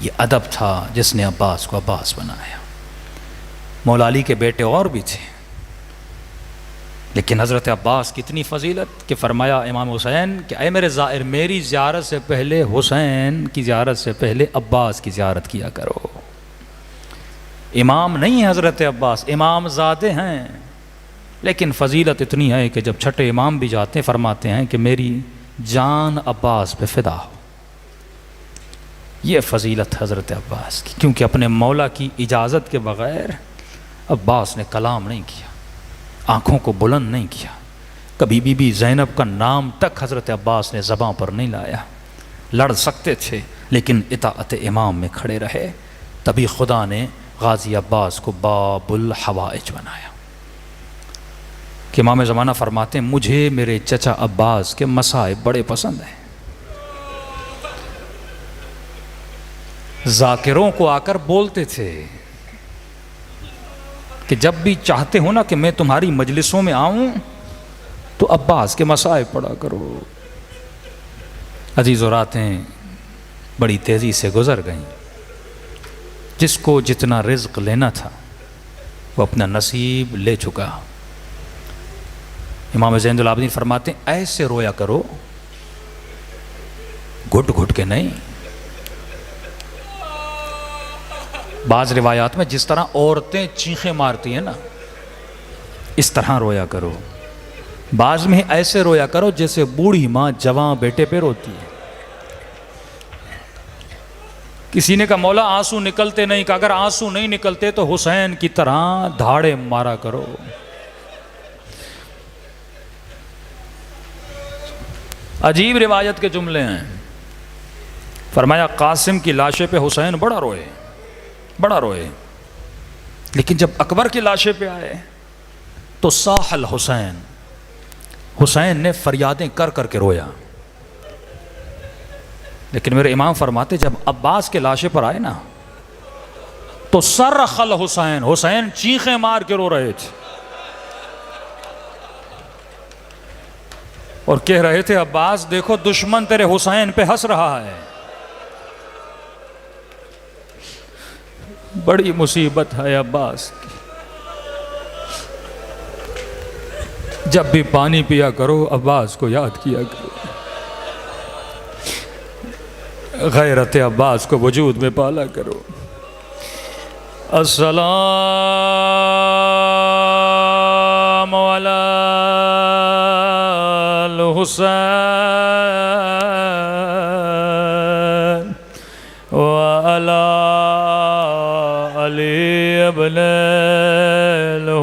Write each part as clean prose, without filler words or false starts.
ये अदब था जिसने अब्बास को अब्बास बनाया। मौला अली के बेटे और भी थे, लेकिन हज़रत अब्बास की इतनी फ़जीलत कि फ़रमाया इमाम हुसैन कि ऐ मेरे ज़ाहिर, मेरी ज़ियारत से पहले हुसैन की ज़ियारत से पहले अब्बास की ज़ियारत किया करो। इमाम नहीं है हज़रत अब्बास, इमाम ज़ादे हैं, लेकिन फ़जीलत इतनी है कि जब छठे इमाम भी जाते हैं फरमाते हैं कि मेरी जान अब्बास पे फ़िदा हो। ये फ़जीलत हज़रत अब्बास की, क्योंकि अपने मौला की इजाज़त के बग़ैर अब्बास ने कलाम नहीं किया, आँखों को बुलंद नहीं किया, कभी बीबी ज़ैनब का नाम तक हज़रत अब्बास ने ज़बां पर नहीं लाया। लड़ सकते थे लेकिन इताअत इमाम में खड़े रहे, तभी खुदा ने गाज़ी अब्बास को बाबुल हवाइज बनाया। कि इमाम ज़माना फरमाते हैं मुझे मेरे चचा अब्बास के मसाइब बड़े पसंद हैं। ज़ाकिरों को आकर बोलते थे कि जब भी चाहते हो ना कि मैं तुम्हारी मजलिसों में आऊं तो अब्बास के मसाइब पढ़ा करो। अजीज़ और रातें बड़ी तेज़ी से गुज़र गईं। जिसको जितना रिज़्क़ लेना था वो अपना नसीब ले चुका। इमाम ज़ैनुल आबिदीन फरमाते हैं ऐसे रोया करो, घुट घुट के नहीं। बाज़ रिवायात में जिस तरह औरतें चीखें मारती हैं ना, इस तरह रोया करो। बाज़ में ऐसे रोया करो जैसे बूढ़ी माँ जवां बेटे पे रोती है। किसी ने कहा मौला आंसू निकलते नहीं, कहा अगर आंसू नहीं निकलते तो हुसैन की तरह धाड़े मारा करो। अजीब रिवायत के जुमले हैं। फरमाया कासिम की लाशे पे हुसैन बड़ा रोए, लेकिन जब अकबर की लाशे पे आए तो साहल हुसैन ने फरियादें कर कर के रोया। लेकिन मेरे इमाम फरमाते जब अब्बास के लाशे पर आए ना तो सरखल हुसैन चीखें मार के रो रहे थे और कह रहे थे अब्बास देखो दुश्मन तेरे हुसैन पे हंस रहा है। बड़ी मुसीबत है अब्बास की। जब भी पानी पिया करो अब्बास को याद किया करो। गैरत अब्बास को वजूद में पाला करो। अस्सलामु अलल हुसैन व अला अली इब्न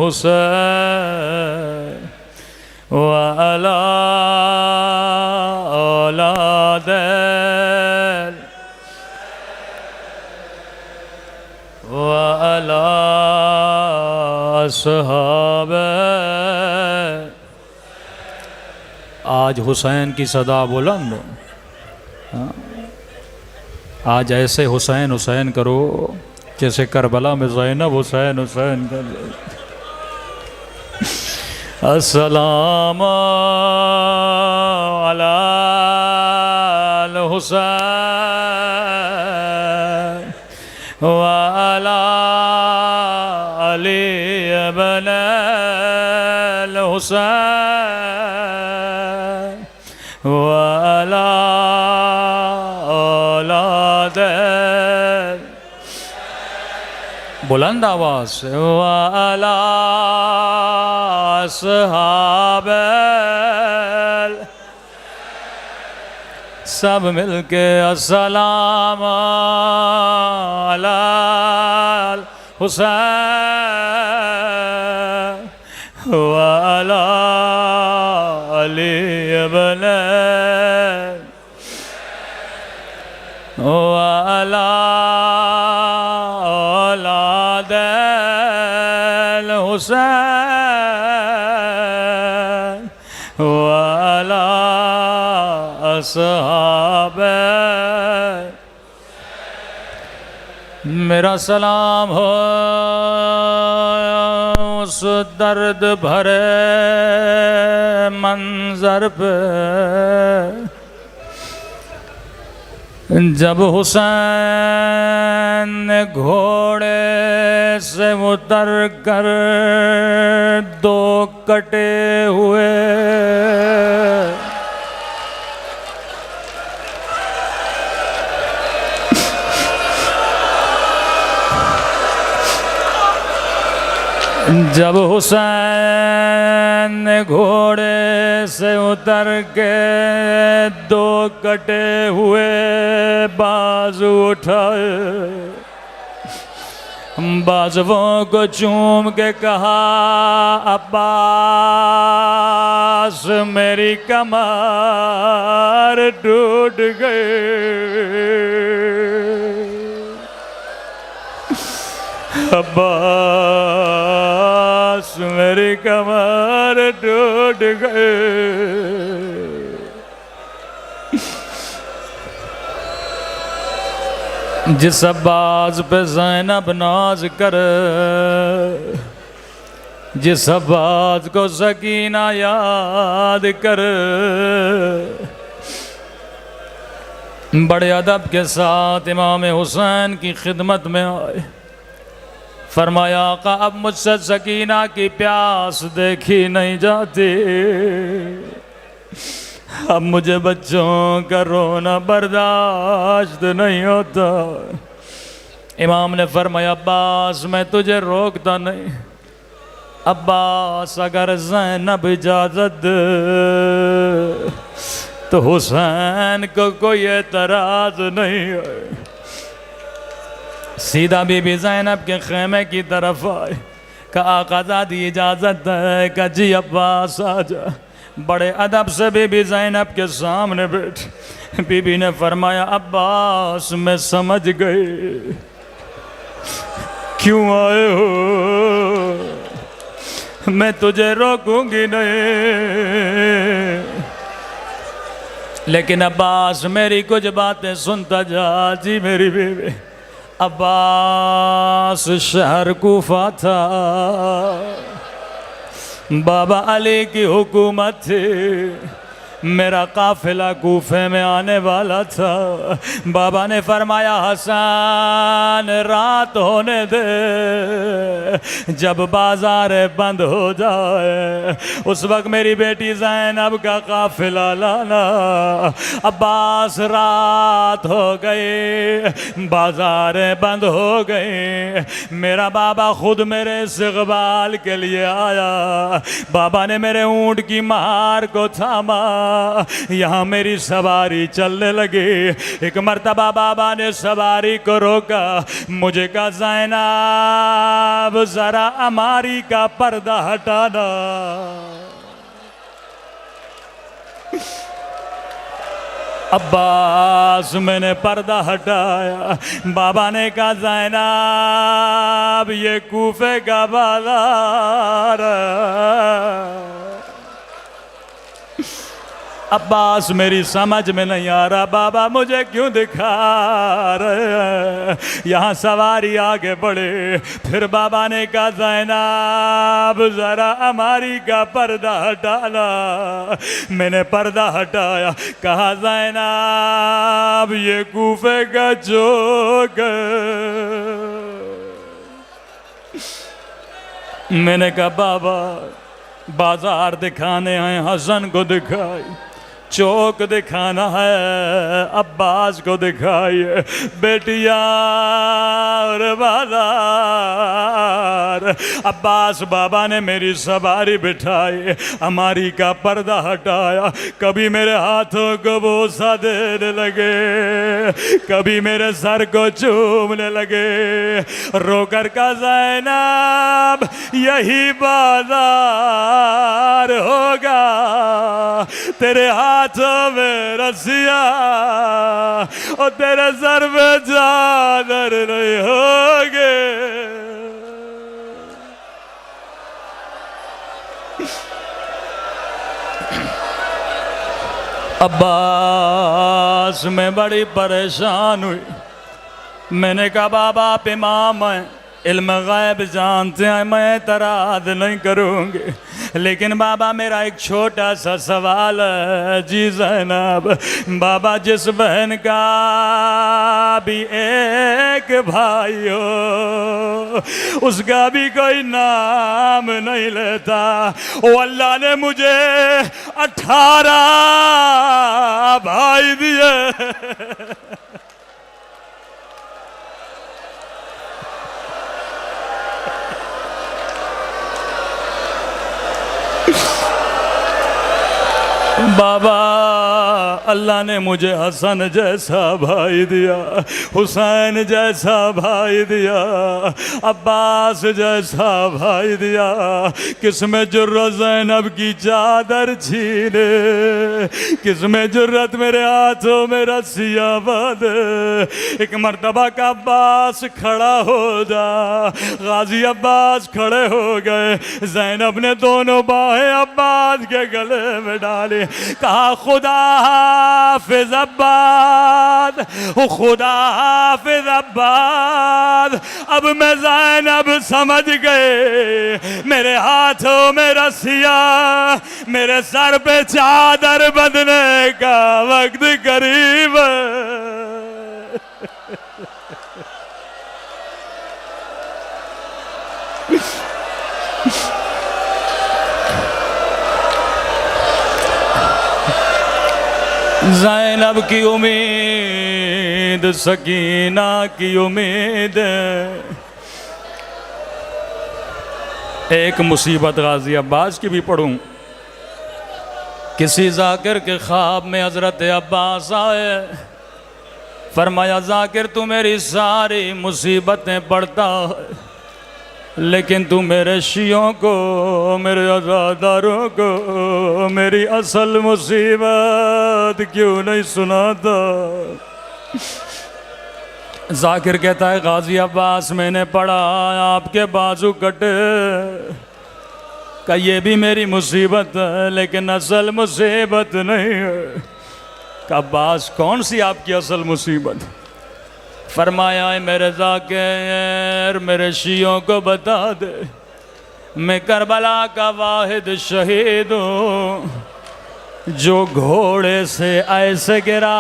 हुसैन व अला औलाद व अला असहाबे। आज हुसैन की सदा बुलंद, आज ऐसे हुसैन हुसैन करो जैसे करबला में ज़ैनब हुसैन कर। अस्सलामु अलल हुसैन व अला अली इब्न हुसैन व अला औलाद। बुलंद आवाज से व अला असहाबे। सब मिलके अस्सलामु अलल हुसैन व अला अली इब्न व अला औलाद हुसैन व अला असहाबे। मेरा सलाम हो उस दर्द भरे मंजर पे जब हुसैन ने घोड़े से उतर कर दो कटे हुए जब हुसैन ने घोड़े से उतर के दो कटे हुए बाजू उठाए, बाजुओं को चूम के कहा, अब्बास मेरी कमर टूट गई, अब्बास मेरी कमर टूट गई। जिस अब्बास पे ज़ैनब नाज कर, जिस अब्बास को सकीना याद कर, बड़े अदब के साथ इमाम हुसैन की खिदमत में आए। फरमाया, आका अब मुझसे सकीना की प्यास देखी नहीं जाती, अब मुझे बच्चों का रोना बर्दाश्त नहीं होता। इमाम ने फरमाया, अब्बास मैं तुझे रोकता नहीं, अब्बास अगर ज़ैनब इजाज़त दे तो हुसैन को कोई एतराज़ नहीं है। सीधा बीबी ज़ैनब के खेमे की तरफ आए, कहा आक़ाज़ादी इजाज़त है, कहा जी अब्बास आजा। बड़े अदब से बीबी ज़ैनब के सामने बैठ। बीबी ने फरमाया, अब्बास मैं समझ गई क्यों आए हो, मैं तुझे रोकूंगी नहीं, लेकिन अब्बास मेरी कुछ बातें सुनता जा। जी मेरी बीबी, अब्बास शहर कूफा था, बाबा अली की हुकूमत थी, मेरा काफिला कूफे में आने वाला था। बाबा ने फरमाया, हसन रात होने दे, जब बाजार बंद हो जाए उस वक्त मेरी बेटी ज़ैनब का काफिला लाना। अब्बास रात हो गई, बाजार बंद हो गए, मेरा बाबा खुद मेरे इस्तक़बाल के लिए आया। बाबा ने मेरे ऊँट की महार को थामा, यहाँ मेरी सवारी चलने लगी। एक मर्तबा बाबा ने सवारी को रोका, मुझे कहा, ज़ैनब जरा अमारी का पर्दा हटाना। अब्बास मैंने पर्दा हटाया। बाबा ने कहा, ज़ैनब ये कूफे का बाजार। अब्बास मेरी समझ में नहीं आ रहा, बाबा मुझे क्यों दिखा रहे, यहाँ सवारी आगे बढ़े। फिर बाबा ने कहा, ज़ैनब जरा अमारी का पर्दा हटाना। मैंने पर्दा हटाया, कहा, ज़ैनब ये कूफे का चौक। मैंने कहा, बाबा बाजार दिखाने आए, हसन को दिखाई, चौक दिखाना है, अब्बास को दिखाइए, बेटिया और बाजार। अब्बास बाबा ने मेरी सवारी बिठाई, हमारी का पर्दा हटाया, कभी मेरे हाथों को बोसा देने लगे, कभी मेरे सर को चूमने लगे। रोकर का, ज़ैनब यही बाजार होगा, तेरे हाथों में रस्सियाँ और तेरे सर में चादर नहीं होगे। अब्बास मैं बड़ी परेशान हुई। मैंने कहा, बाबा आप इमाम हैं, इल्म गैब जानते हैं, मैं एतराज़ नहीं करूँगी, लेकिन बाबा मेरा एक छोटा सा सवाल है। जी ज़ैनब, बाबा जिस बहन का भी एक भाई हो उसका भी कोई नाम नहीं लेता, वो अल्लाह ने मुझे 18 भाई दिए। बाबा अल्लाह ने मुझे हसन जैसा भाई दिया, हुसैन जैसा भाई दिया, अब्बास जैसा भाई दिया। किसमें जुर्रत ज़ैनब की चादर छीने, किसमें जुर्रत मेरे हाथों में रस्सियाँ बांधे। एक मर्तबा का अब्बास खड़ा हो जा, गाजी अब्बास खड़े हो गए। ज़ैनब ने दोनों बाहें अब्बास के गले में डाली, कहा खुदा हाफिज अब्बास, खुदा हाफिज अब्बास। अब मैं ज़ैनब समझ गए, मेरे हाथों में रस्सियाँ, मेरे सर पे चादर बंधने का वक्त करीब है। ज़ैनब की उम्मीद सकीना की उम्मीद। एक मुसीबत गाजी अब्बास की भी पढ़ूं। किसी जाकिर के ख्वाब में हज़रत अब्बास आए, फरमाया जाकिर तू मेरी सारी मुसीबतें पढ़ता है, लेकिन तू मेरे शियों को, मेरे अज़ादारों को मेरी असल मुसीबत क्यों नहीं सुनाता। जाकिर कहता है गाजी अब्बास मैंने पढ़ा आपके बाजू कटे, का ये भी मेरी मुसीबत है, लेकिन असल मुसीबत नहीं है। का अब्बास कौन सी आपकी असल मुसीबत? फरमाया है मेरे ज़ाकिर मेरे शियों को बता दे, मैं करबला का वाहिद शहीद हूँ जो घोड़े से ऐसे गिरा,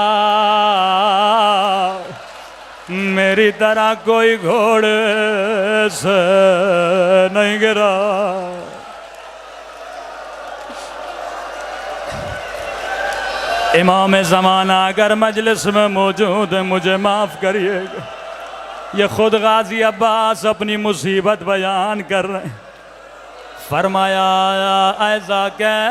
मेरी तरह कोई घोड़े से नहीं गिरा। इमाम ज़माना अगर मजलिस में मौजूद है मुझे माफ़ करिएगा, ये खुद गाजी अब्बास अपनी मुसीबत बयान कर रहे हैं। फरमाया ऐसा कह,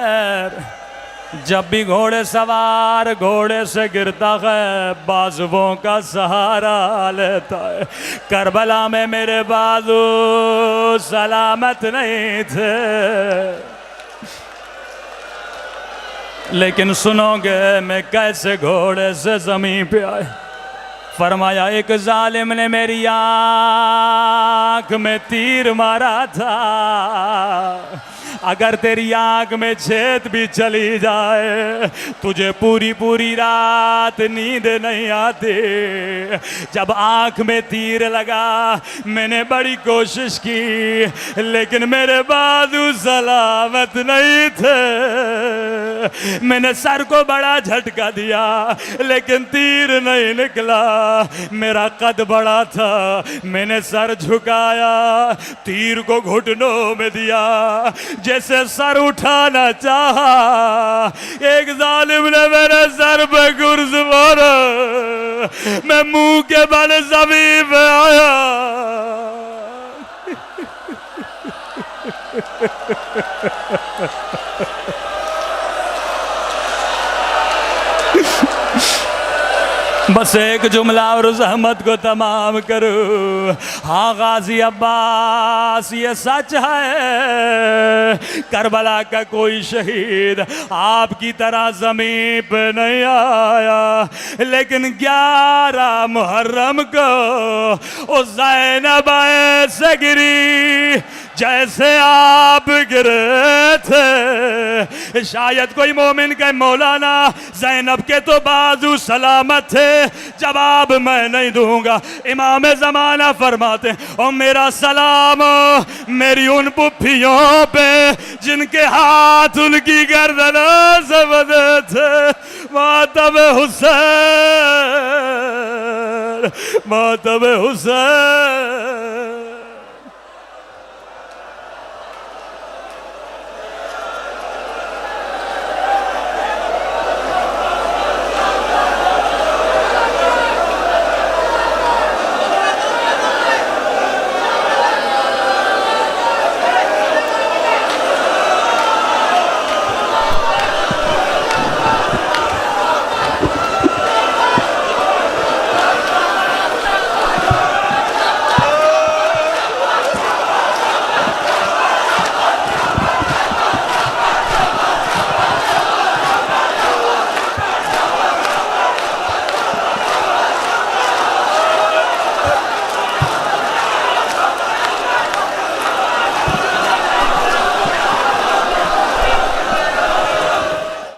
जब भी घोड़े सवार घोड़े से गिरता है बाजुओं का सहारा लेता है। करबला में मेरे बाजू सलामत नहीं थे, लेकिन सुनोगे मैं कैसे घोड़े से ज़मीन पे आए। फरमाया एक जालिम ने मेरी आँख में तीर मारा था, अगर तेरी आँख में छेद भी चली जाए तुझे पूरी पूरी रात नींद नहीं आती। जब आँख में तीर लगा मैंने बड़ी कोशिश की, लेकिन मेरे बाजू सलामत नहीं थे। मैंने सर को बड़ा झटका दिया लेकिन तीर नहीं निकला। मेरा कद बड़ा था, मैंने सर झुकाया, तीर को घुटनों में दिया, जैसे सर उठाना चाहा एक जालिम ने मेरे सर पे गुर्ज मारा, मैं मुंह के बल ज़मीन पे आया। बस एक जुमला और उस अहमद को तमाम करूँ। हाँ गाजी अब्बास ये सच है, करबला का कोई शहीद आपकी तरह ज़मीन पे नहीं आया, लेकिन 11 मुहर्रम को उस ज़ैनब ऐसे गिरी जैसे आप गिरे थे। शायद कोई मोमिन कहे मौलाना ज़ैनब के तो बाजू सलामत थे, जवाब मैं नहीं दूंगा। इमाम ज़माना फरमाते हैं और मेरा सलाम मेरी उन पुफियों पे जिनके हाथ उनकी गर्दनों से बंधे थे। मातब हुसैन, मातब हुसैन।